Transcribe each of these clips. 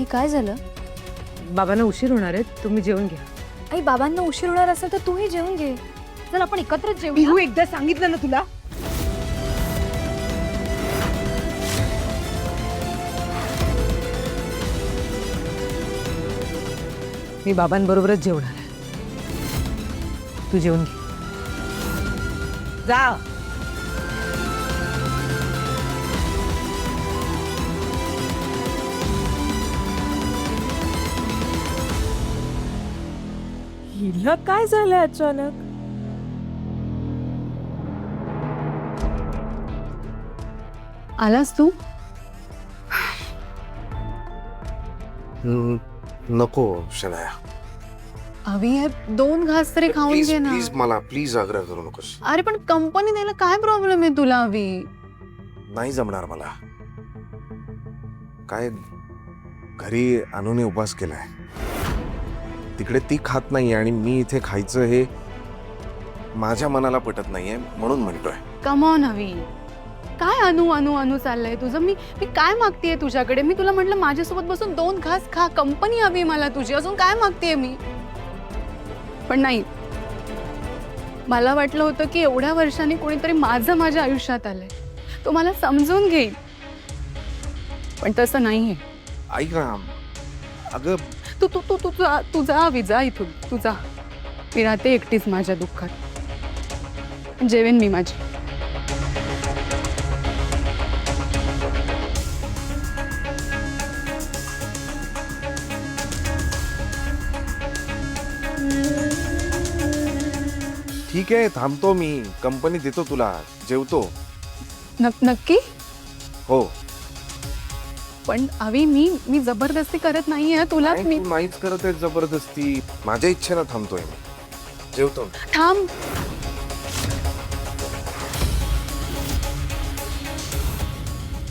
आई काय झालं? बाबांना उशीर होणार आहे, तुम्ही जेवून घ्या. आई बाबांना उशीर होणार असेल तर तूही जेवून घे. चल आपण एकत्रच जेवू. पिहू, एकदा सांगितलं ना तुला. मी बाबांबरोबरच जेवणार आहे. तू जेवून घे. जा. हिला काय झालं अचानक? आलास तू? नको शनाया, अवी हे 2 घास तरी खाऊन प्लीज घे ना. प्लीज मला प्लीज आग्रह करू नकोस. अरे पण कंपनी द्यायला काय प्रॉब्लेम आहे तुला अवी? नाही जमणार मला. काय घरी अनुने उपवास केलाय, तिकडे ती खात नाहीये आणि मी इथे खायचं हे माझ्या मनाला पटत नाहीये, म्हणून म्हणतोय. कम ऑन अवी, काय अनु अनु अनु चाललंय तुझं? मी काय मागतेय तुझ्याकडे? मी तुला म्हटलं माझ्यासोबत बसून 2 घास खा, कंपनी हवी मला तुझी, अजून काय मागतेय मी? पण नाही, मला वाटलं होतं की एवढ्या वर्षांनी कोणीतरी माझ्या आयुष्यात आलंय, तो मला समजून घेईल, पण तसं नाहीये. ऐक ना, अगं तू तू तू तू तू जा अवी, जा इथून, तू जा. मी राहते एकटीच माझ्या दुःखात. जेवेन मी माझी. ठीक आहे, थांबतो मी, कंपनी देतो तुला, जेवतो. नक्की? हो. पण अवी मी जबरदस्ती करत नाहीये तुला. नाही, तू नाहीच करत आहे जबरदस्ती, माझ्या इच्छेनं थांबतोय मी, जेवतो. थांब.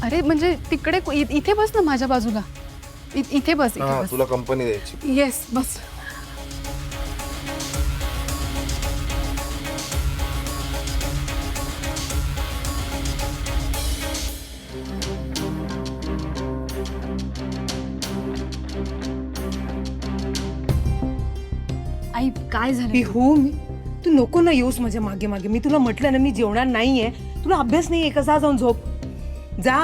अरे म्हणजे तिकडे इथे बस ना माझ्या बाजूला. इथे बस, इथे बस. तुला कंपनी द्यायची. येस, बस. आई काय झालं? पिहू, तू नको ना येऊस माझ्या मागे मागे. मी तुला म्हटलं ना मी जेवणार नाहीये. तुला अभ्यास नाहीये का? जा जाऊन झोप. जा.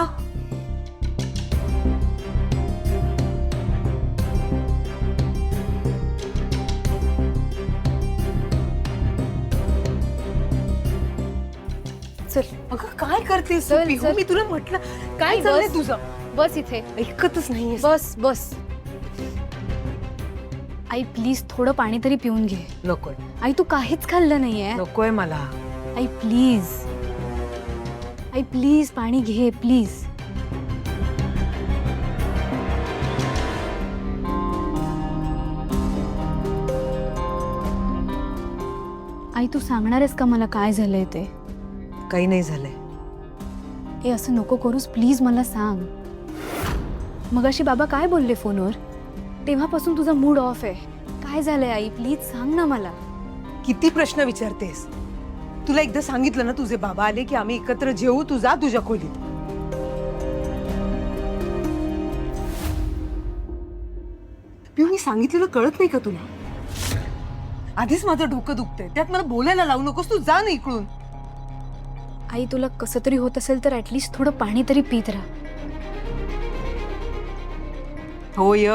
चल. अगं काय करतेस चल, पिहू? चल. मी तुला म्हटलं काय आई, चाललंय बस. तुझं? बस इथे. ऐकतच नाहीये. बस बस. आई प्लीज थोडं पाणी तरी पिऊन घे. नकोय, आई तू काहीच खाल्लं नाहीये. नकोय मला. आई प्लीज, आई प्लीज पाणी घे प्लीज. आई तू सांगणारच का मला काय झालंय ते? काही नाही झालंय. हे असं नको करूस प्लीज, मला सांग. मगाशी बाबा काय बोलले फोनवर? तेव्हापासून तुझा मूड ऑफ आहे. काय झालंय आई? प्लीज सांग ना मला. किती प्रश्न विचारतेस? तुला एकदा सांगितलं ना तुझे बाबा आले की आम्ही एकत्र जेवू. तू जा तुझ्या खोलीत. पिऊ, मी सांगितलेलं कळत नाही का तुला? आधीच माझं डोकं दुखतंय, त्यात मला बोलायला लावू नकोस. तू जा ना इकडून. आई तुला कसं तरी होत असेल तर ऍटलीस्ट थोडं पाणी तरी पीत राहा. होय.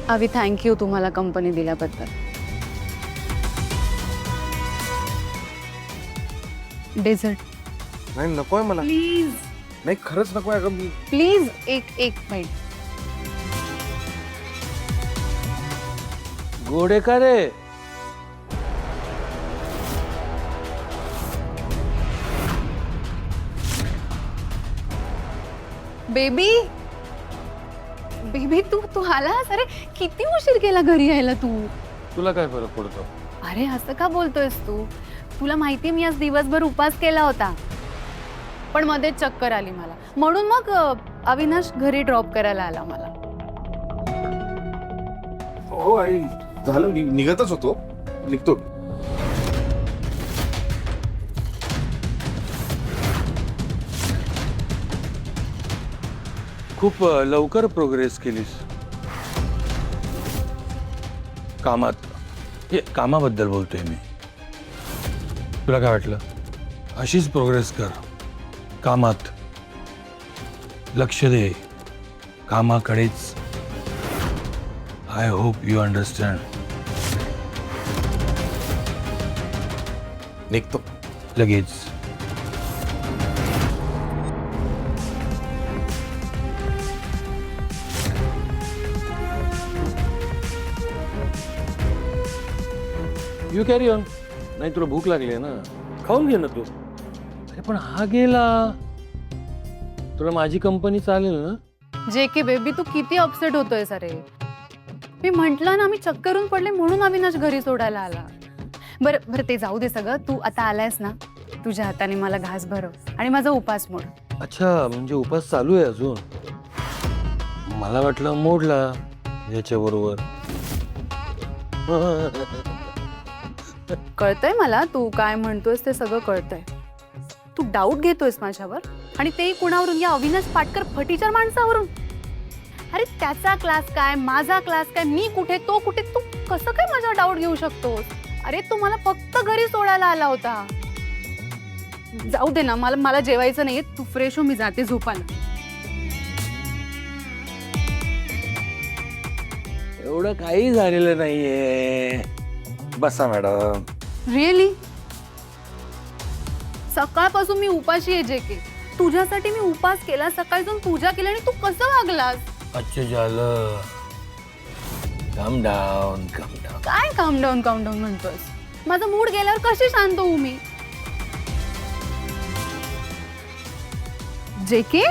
अवी थँक्यू तुम्हाला कंपनी दिल्याबद्दल. डेझर्ट नाही, नकोय मला. प्लीज. नाही, खरंच नकोय. अगं मी प्लीज एक मिनिट. गोडे का रे? बेबी, बेबी तू आलास? अरे किती उशीर केला घरी यायला तू? तुला काय फरक पडतो? अरे असं का बोलतोयस तू? तुला माहिती मी आज दिवसभर उपास केला होता, पण मध्ये चक्कर आली मला, म्हणून मग अविनाश घरी ड्रॉप करायला आला मला. हो आई, झालं, निघतच होतो, निघतो. खूप लवकर प्रोग्रेस केलीस कामात. हे कामाबद्दल बोलतोय मी. तुला काय वाटलं? अशीच प्रोग्रेस कर कामात. लक्ष दे कामाकडेच. I hope you understand. निघतो. लगेच. You carry on. नाही तुला भूक लागली आहे ना, खाऊन घे ना तू. अरे पण हा गेला, तुला माझी कंपनी चालेल ना? जे की बेबी तू किती अपसेट होतोय अरे. मी म्हंटल ना, मी चक्करून पडले म्हणून अविनाश घरी सोडायला आला. बरं बरं, ते जाऊ दे सगळं. तू आता आलायस ना, तुझ्या हाताने मला घास भरव आणि माझा उपास मोड. अच्छा, म्हणजे उपास चालू आहे अजून? मला वाटलं मोडला याच्या बरोबर. कळतंय मला तू काय म्हणतोयस, ते सगळं कळतंय. तू डाऊट घेतोयस माझ्यावर, आणि तेही कुणावरून? या अविनाश पाटकर फटीच्या माणसावरून. अरे त्याचा क्लास काय, माझा क्लास काय, मी कुठे तो कुठे, तू कसं काय माझा डाऊट घेऊ शकतोस? अरे तू मला फक्त घरी सोडायला आला होता. जाऊ दे ना, मला जेवायचं नाहीये. तू फ्रेश हो, मी जाते झोपायला. एवढं काही झालेलं नाहीये. बसा मॅडम. रिअली? सकाळपासून मी उपाशी आहे जे के. तुझ्यासाठी मी उपास केला, सकाळी जाऊन पूजा केली, आणि तू कसं वागलास? अच्छा झालं. काम डाऊन. काय काम डाऊन म्हणतोस? माझा मूड गेल्यावर कशी शांत होऊ मी? जे के,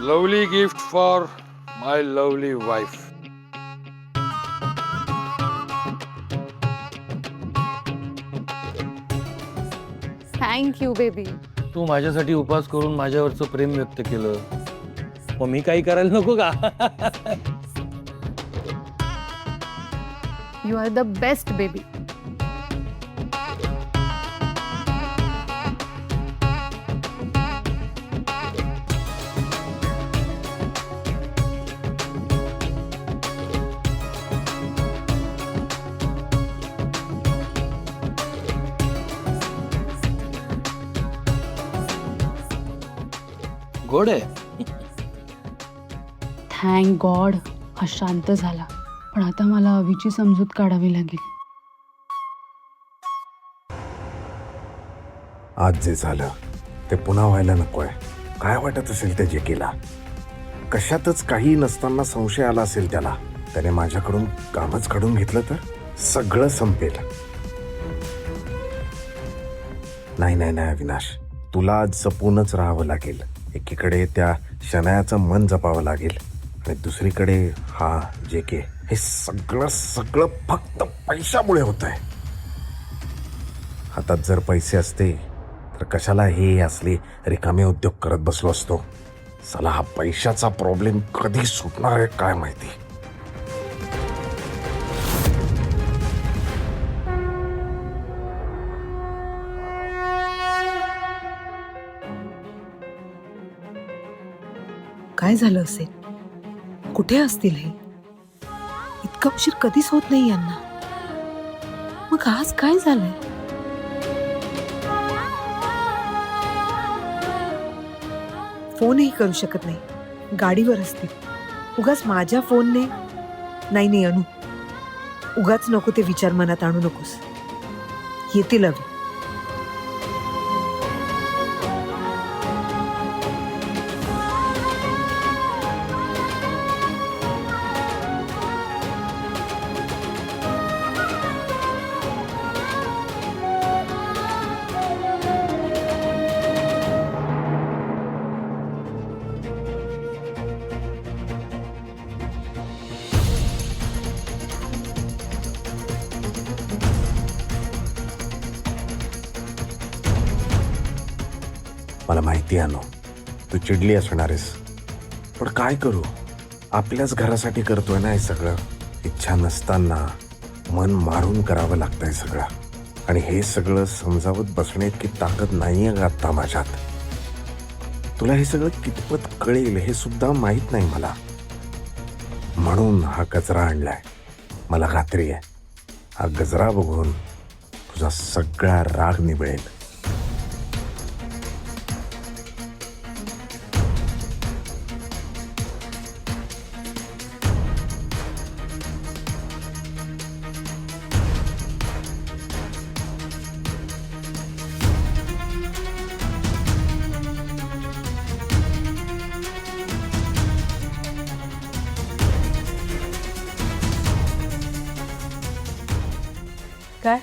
lovely gift for my lovely wife. Thank you baby. तू माझ्यासाठी उपास करून माझ्यावरचं प्रेम व्यक्त केलं, मग मी काही करायला नको का? You are the best baby. गोड आहे. थँक गॉड हा शांत झाला. पण आता मला अवीची समजूत काढावी लागेल. आज जे झालं ते पुन्हा व्हायला नकोय. काय वाटत असेल त्या जेकेला? कशातच काही नसताना संशय आला असेल त्याला. त्याने माझ्याकडून कामच काढून घेतलं तर सगळं संपेल. नाही नाही नाही अविनाश, तुला आज जपूनच राहावं लागेल. एकीकडे त्या शनायाचं मन जपावं लागेल, आणि दुसरीकडे हा जे के. हे सगळं सगळं फक्त पैशामुळे होत आहे. हातात जर पैसे असते तर कशाला हे असले रिकामे उद्योग करत बसलो असतो. चला, हा पैशाचा प्रॉब्लेम कधी सुटणार आहे काय माहिती. काय झालं असेल? कुठे असतील हे? इतका उशीर कधीच होत नाही यांना. मग आज काय झालंय? फोनही करू शकत नाही, गाडीवर असतील. उगाच माझ्या फोनने. नाही अनु, उगाच नको ते विचार मनात आणू नकोस. येतील अवी. मला माहिती आहे, तू चिडली असणार आहेस. पण काय करू, आपल्याच घरासाठी करतोय ना हे सगळं. इच्छा नसताना मन मारून करावं लागतंय सगळं. आणि हे सगळं समजावत बसण्याइतकी ताकद नाहीये ग आता माझ्यात. तुला हे सगळं कितपत कळेल हे सुद्धा माहित नाही मला. म्हणून हा गजरा आणलाय. मला खात्री आहे हा गजरा बघून तुझा सगळा राग निभळेल. काय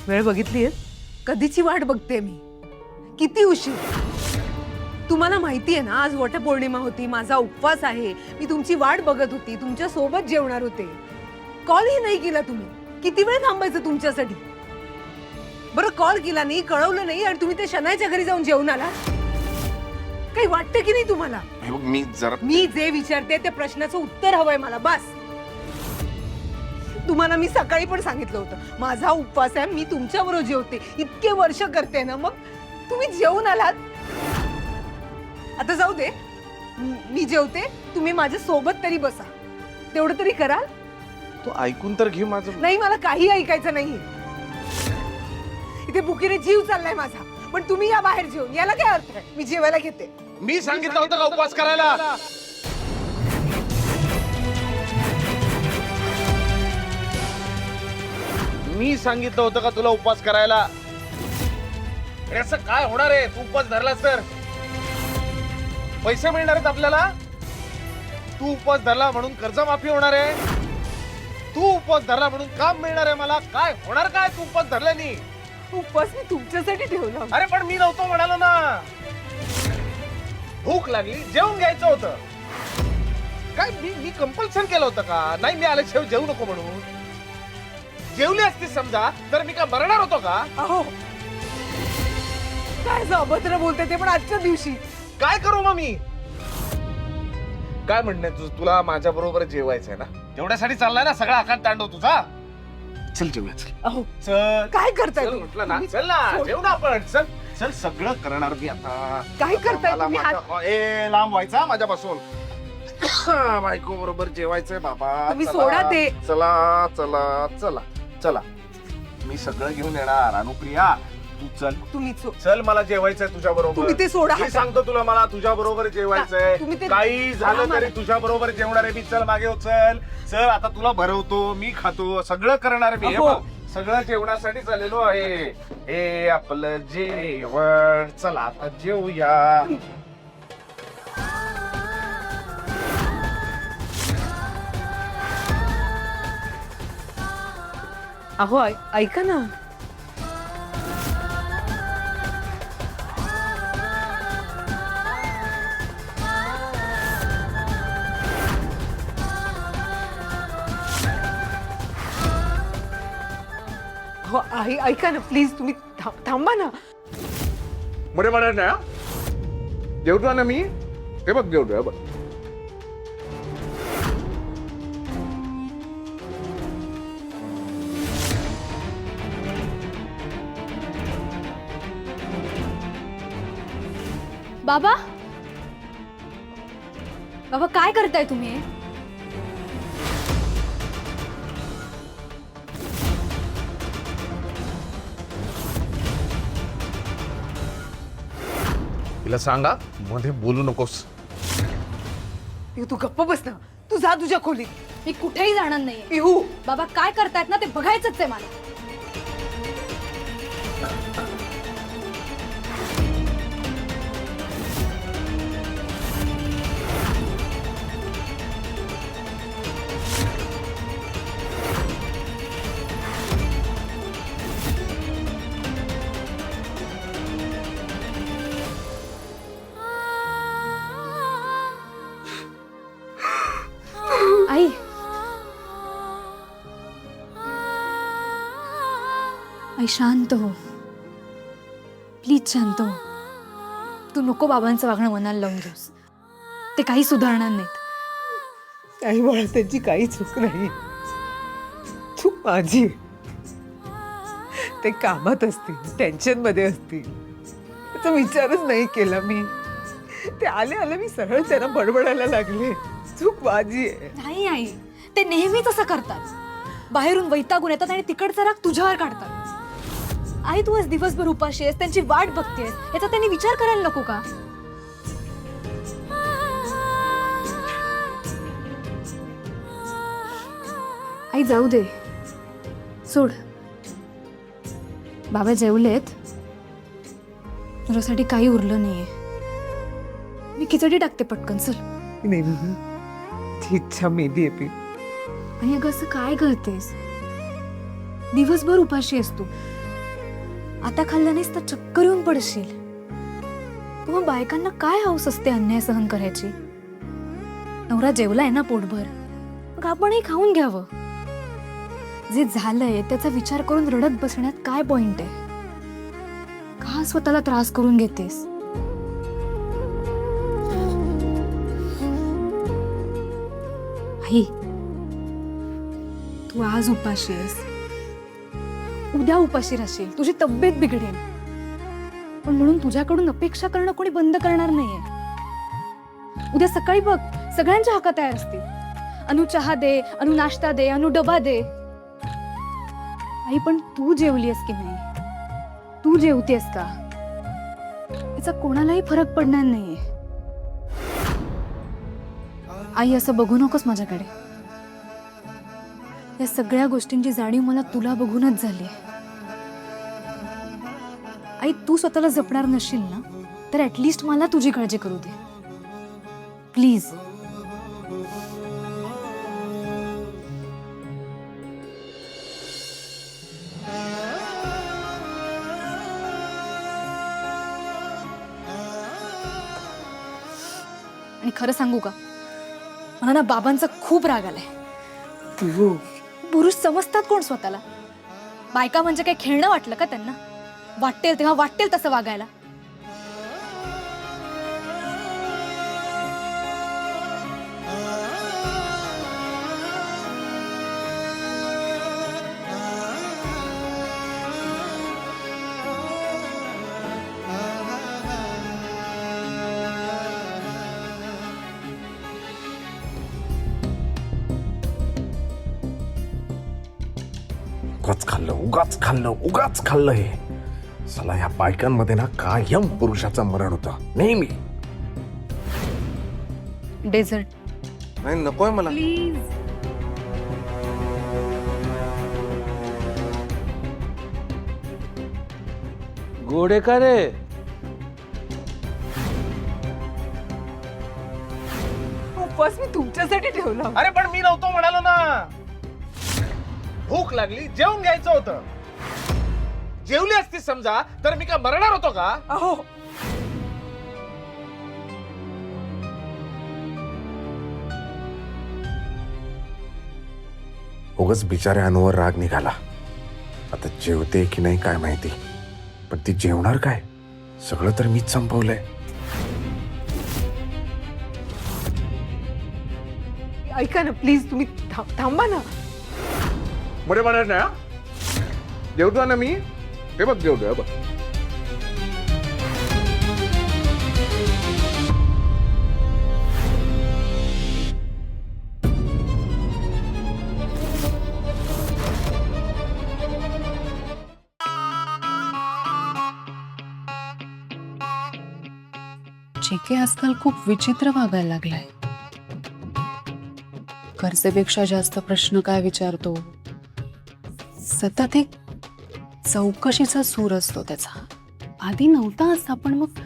वेळ बघितलीये? कधीची वाट बघते मी. किती उशीर. तुम्हाला माहितीये ना आज वटपौर्णिमा होती, माझा उपवास आहे. मी तुमची वाट बघत होती, तुमच्या सोबत जेवणार होते. कॉलही नाही केला तुम्ही. किती वेळ थांबायचं तुमच्यासाठी? बरं कॉल केला नाही, कळवलं नाही आणि तुम्ही ते शनायच्या घरी जाऊन जेवून आला. काही वाटतं की नाही तुम्हाला? मी जे विचारते त्या प्रश्नाचं उत्तर हवंय मला बस. तुम्हाला मी सकाळी पण सांगितलं होतं माझा उपवास आहे, मी तुमच्याबरोबर जेवते. इतके वर्ष करते ना, मग तुम्ही जेवून आलात. आता जाऊ दे, मी जेवते, तुम्ही माझ्या सोबत तरी बसा. तेवढं तरी कराल? तू ऐकून तर घे माझं. नाही, मला काही ऐकायचं नाहीये. इथे बुकीने जीव चाललाय माझा, पण तुम्ही या बाहेर जेवून. याला काय अर्थ आहे? मी जेवायला घेते. मी सांगितलं होतं का उपवास करायला? मी सांगितलं होतं का तुला उपवास करायला? असं काय होणार आहे? तू उपवास धरलास तर पैसे मिळणार आहेत आपल्याला. तू उपवास धरला म्हणून कर्जमाफी होणार आहे. तू उपवास धरला म्हणून काम मिळणार आहे मला. काय होणार काय तू उपवास धरल्यानी? उपवास मी तुमच्यासाठी ठेवला होता. अरे पण मी नव्हतो म्हणालो ना. भूक लागली, जेवून घ्यायचं होतं. काय मी कंपल्सन केलं होतं का? नाही मी आल्याशिवाय जेवू नको म्हणून. जेवली असती समजा तर मी काय मरणार होतो का? अहो काय अभद्र बोलते ते पण आजच्या दिवशी. काय करू मग मी? काय म्हणणं आहे तुझं? तुला माझ्या बरोबर जेवायचंय ना? तेवढ्यासाठी चाललाय ना सगळा आकांत तांडव तुझा? चल जेवूया चल. अहो चल काय करताय चल तुम्ही? म्हटलं ना. चल ना जेवू ना आपण. चल चल सगळं करणार मी आता. काय करताय मला तुम्ही? ए लांब व्हायचा माझ्यापासून. बायको बरोबर जेवायचंय बाबा. तुम्ही चला. सोडा ते. चला चला चला चला. मी सगळं घेऊन येणार. अनुप्रिया तू चल. तुम्ही चल मला जेवायचंय तुझ्या बरोबर. तुम्ही ते सोडा. मी सांगतो तुला मला तुझ्या बरोबर जेवायचंय. तुम्ही ते- काही झालं आम्हाला- तरी तुझ्या बरोबर जेवणार आहे मी. चल मागे हो. चल चल आता तुला भरवतो, मी खातो, सगळं करणार मी. हे अहो. बघ, सगळं जेवणासाठी चाललेलो आहे. हे आपलं जेवण. चला आता जेवूया. अहो ऐका ना. हो ऐका ना प्लीज. तुम्ही थांबा ना. मध्ये म्हणत ना जेवतो ना मी. हे बघ जेवतोय बघ. बाबा बाबा काय करताय तुम्ही? तिला सांगा मध्ये बोलू नकोस. तू गप्प बस ना. तू जा तुझ्या खोलीत. मी कुठेही जाणार नाहीये. पिहू बाबा काय करतायत ना ते बघायचंच आहे मला. आई आई शांत हो प्लीज. शांत हो. तू नको बाबांचं वागणं मनाला लावून घेऊस. ते काही सुधारणार नाहीत. काही बाळा त्यांची काही चूक नाही. चूक माझी. ते कामात असतील, टेन्शन मध्ये असतील, त्याचा विचारच नाही केला मी. ते आले आले मी सरळ त्यांना बडबडायला लागले. चूक माझी आहे. नाही आई, ते नेहमीच असं करतात. बाहेरून वैतागून येतात आणि तिकडचा राग तुझ्यावर काढतात. आई, तू आज दिवसभर उपाशी आहेस, त्यांची वाट बघतेस, याचा त्यांनी विचार करायला नको का? आई जाऊ दे, सोड. बाबा जेवलेत, तुझ्यासाठी काही उरलं नाहीये. मी खिचडी टाकते पटकन, चल. नाही ती इच्छा मेली आहे. आणि अगं असं काय करतेस? दिवसभर उपाशी आहेस तू. आता खाल्लं नाहीस तर चक्कर येऊन पडशील. तुम्हा बायकांना काय हौस असते अन्याय सहन करायची? नवरा जेवलाय ना पोटभर, मग आपणही खाऊन घ्यावं. जे झालंय त्याचा विचार करून रडत बसण्यात काय पॉइंट आहे? का स्वतःला त्रास करून घेतेस? आई, तू आज उपाशी आहेस, उद्या उपाशी राहशील, तुझी तब्येत बिघडेल. पण म्हणून तुझ्याकडून अपेक्षा करणं कोणी बंद करणार नाहीये. उद्या सकाळी बघ, सगळ्यांच्या हाका तयार असतील. अनु चहा दे, अनु नाश्ता दे, अनु डबा दे. आई, पण तू जेवलीस की नाही? तू जेवतेस का? याचा कोणालाही फरक पडणार नाहीये. आई, असं बघू नकोस माझ्याकडे. या सगळ्या गोष्टींची जाणीव मला तुला बघूनच झाली. आई, तू स्वतःला जपणार नशील ना, तर ऍटलिस्ट मला तुझी काळजी करू दे, प्लीज. आणि खरं सांगू का, मला ना बाबांचा खूप राग आलाय. तू पुरुष समजतात कोण स्वतःला? बायका म्हणजे काही खेळणं वाटलं का त्यांना? वाटेल तेव्हा वाटेल तसं वागायला. उगाच खाल्लं हे. चला, या बायकांमध्ये ना कायम पुरुषाचं मरण होतं नेहमी. डेझर्ट नाही, नकोय मला. प्लीज. गोडे का रे? उपवास मी तुमच्यासाठी ठेवला. अरे पण मी नव्हतो म्हणालो ना. भूक लागली, जेवून घ्यायचं होतं. जेवली असती समजा तर मी काय मरणार होतो का? अहो, उगाच बिचाऱ्या अनुवर राग निघाला. आता जेवते की नाही काय माहिती, पण ती जेवणार काय? सगळं तर मीच संपवलंय. ऐका ना प्लीज, तुम्ही थांबा ना. बरे म्हणाल ना, जेवतो ना मी. हे बघ, जेवतोय बघ. JK आजकाल खूप विचित्र वागायला लागलाय. गरजेपेक्षा जास्त प्रश्न काय विचारतो. सतत एक चौकशीचा सूर असतो त्याचा. आधी नव्हता असा, पण मग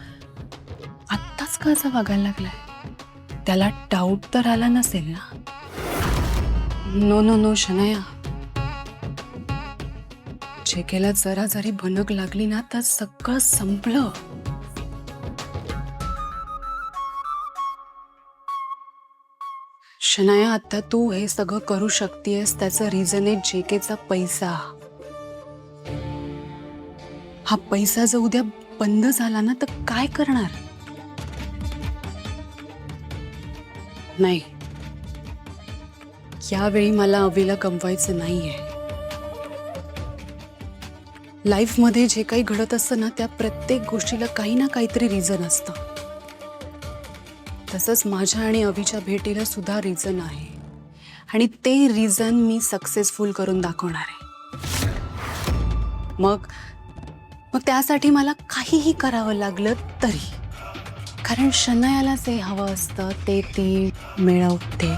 आत्ताच का असा वागायला लागलाय? त्याला डाऊट तर आला नसेल ना? नो नो नो शनाया, JKला जरा जरी भनक लागली ना तर सगळं संपलं. शनाया, आता तू हे सगळं करू शकतेस त्याचं रिझन आहे JKचा पैसा. हा पैसा जर उद्या बंद झाला ना तर काय करणार? नाही, यावेळी मला अवीला गमवायचं नाहीये. लाईफमध्ये जे काही घडत असतं ना, त्या प्रत्येक गोष्टीला काही ना काहीतरी रिझन असतं. तसंच माझ्या आणि अभिच्या भेटीला सुद्धा रिझन आहे आणि ते रिझन मी सक्सेसफुल करून दाखवणार आहे. मग त्यासाठी मला काहीही करावं लागलं तरी, कारण शनायाला जे हवं असतं ते ती मिळवते.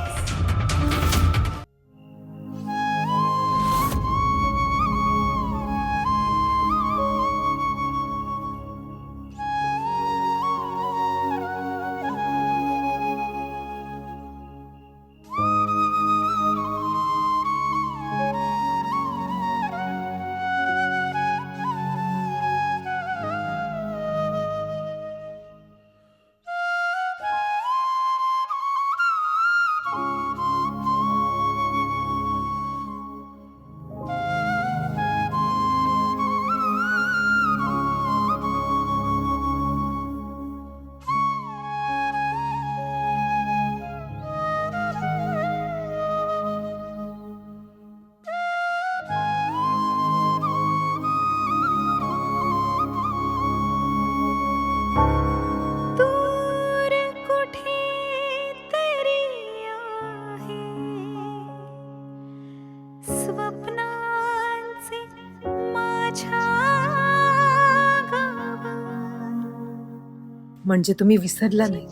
म्हणजे तुम्ही विसरला नाही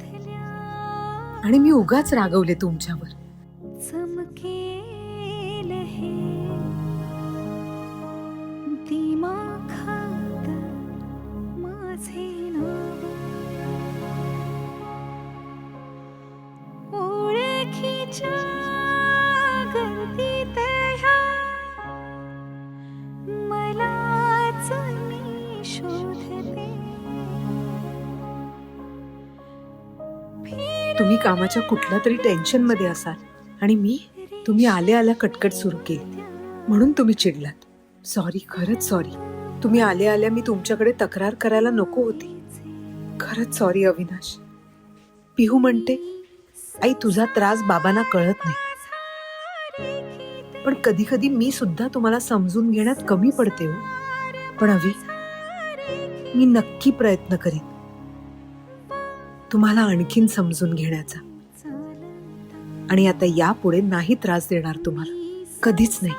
आणि मी उगाच रागवले तुमच्यावर. तुम्ही कामाच्या कुठल्या तरी टेन्शन मध्ये असाल आणि तुम्ही आल्या कटकट सुरू केली म्हणून तुम्ही चिडलात. सॉरी, खरंच सॉरी. तुम्ही आल्या मी तुमच्याकडे तक्रार करायला नको होती. खरंच सॉरी अविनाश. पिहू म्हणते, आई तुझा त्रास बाबांना कळत नाही, पण कधी कधी मी सुद्धा तुम्हाला समजून घेण्यात कमी पडते हो. पण अवी, मी नक्की प्रयत्न करीन तुम्हाला आणखीन समजून घेण्याचा. आणि आता यापुढे नाही त्रास देणार तुम्हाला, कधीच नाही.